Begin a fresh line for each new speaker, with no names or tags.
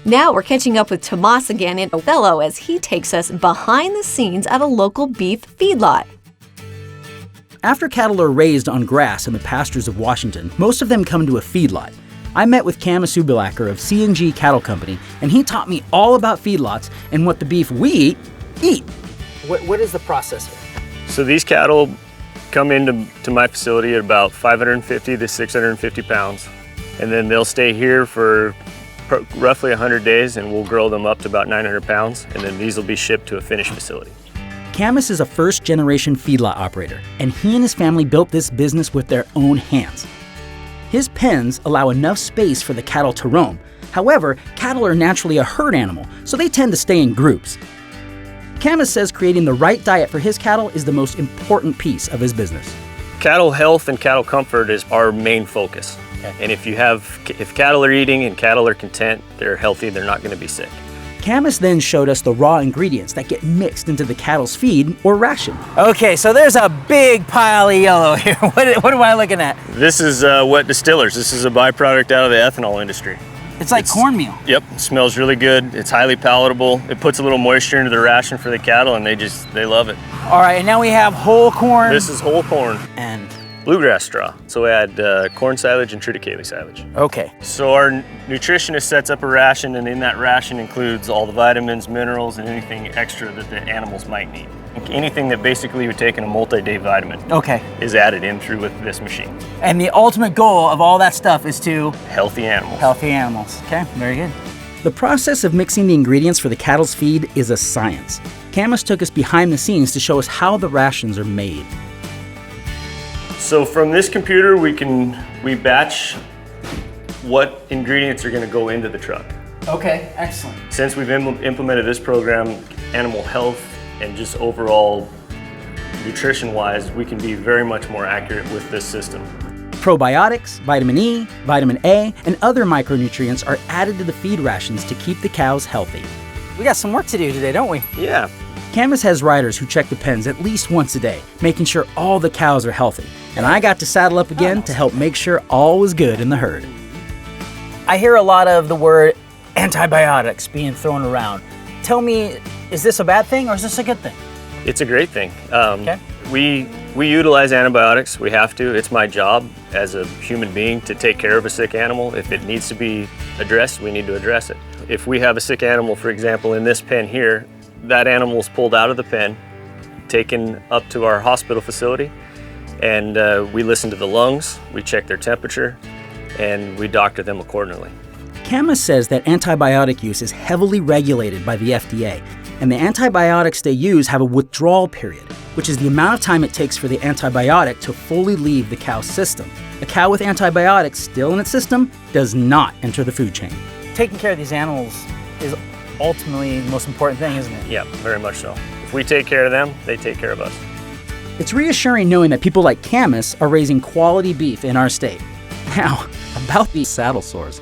Now we're catching up with Tomás again in Othello as he takes us behind the scenes at a local beef feedlot.
After cattle are raised on grass in the pastures of Washington, most of them come to a feedlot. I met with Camas Uebelaker of C&G Cattle Company, and he taught me all about feedlots and what the beef we eat. What is the process here?
So these cattle come into my facility at about 550 to 650 pounds, and then they'll stay here for roughly 100 days, and we'll grow them up to about 900 pounds, and then these will be shipped to a finished facility.
Camas is a first-generation feedlot operator, and he and his family built this business with their own hands. His pens allow enough space for the cattle to roam. However, cattle are naturally a herd animal, so they tend to stay in groups. Camas says creating the right diet for his cattle is the most important piece of his business.
Cattle health and cattle comfort is our main focus. Okay. And if cattle are eating and cattle are content, they're healthy, they're not going to be sick.
Camas then showed us the raw ingredients that get mixed into the cattle's feed or ration.
Okay, so there's a big pile of yellow here. What am I looking at?
This is wet distillers. This is a byproduct out of the ethanol industry.
It's like cornmeal.
Yep, it smells really good. It's highly palatable. It puts a little moisture into the ration for the cattle, and they love it.
All right, and now we have whole corn.
This is whole corn.
And
bluegrass straw. So we add corn silage and triticale silage.
Okay.
So our nutritionist sets up a ration, and in that ration includes all the vitamins, minerals, and anything extra that the animals might need. Anything that basically would take in a multi-day vitamin is added in through with this machine.
And the ultimate goal of all that stuff is to?
Healthy animals.
Healthy animals. Okay, very good.
The process of mixing the ingredients for the cattle's feed is a science. Camas took us behind the scenes to show us how the rations are made.
So from this computer, we batch what ingredients are going to go into the truck.
Okay, excellent.
Since we've implemented this program, animal health and just overall nutrition-wise, we can be very much more accurate with this system.
Probiotics, vitamin E, vitamin A, and other micronutrients are added to the feed rations to keep the cows healthy.
We got some work to do today, don't we?
Yeah.
Camas has riders who check the pens at least once a day, making sure all the cows are healthy. And I got to saddle up again to help make sure all was good in the herd.
I hear a lot of the word antibiotics being thrown around. Tell me, is this a bad thing or is this a good thing?
It's a great thing. We utilize antibiotics. We have to. It's my job as a human being to take care of a sick animal. If it needs to be addressed, we need to address it. If we have a sick animal, for example, in this pen here, that animal is pulled out of the pen, taken up to our hospital facility, and we listen to the lungs, we check their temperature, and we doctor them accordingly.
Camas says that antibiotic use is heavily regulated by the FDA, and the antibiotics they use have a withdrawal period, which is the amount of time it takes for the antibiotic to fully leave the cow's system. A cow with antibiotics still in its system does not enter the food chain.
Taking care of these animals is ultimately the most important thing, isn't it?
Yeah, very much so. If we take care of them, they take care of us.
It's reassuring knowing that people like Camas are raising quality beef in our state. Now, about these saddle sores.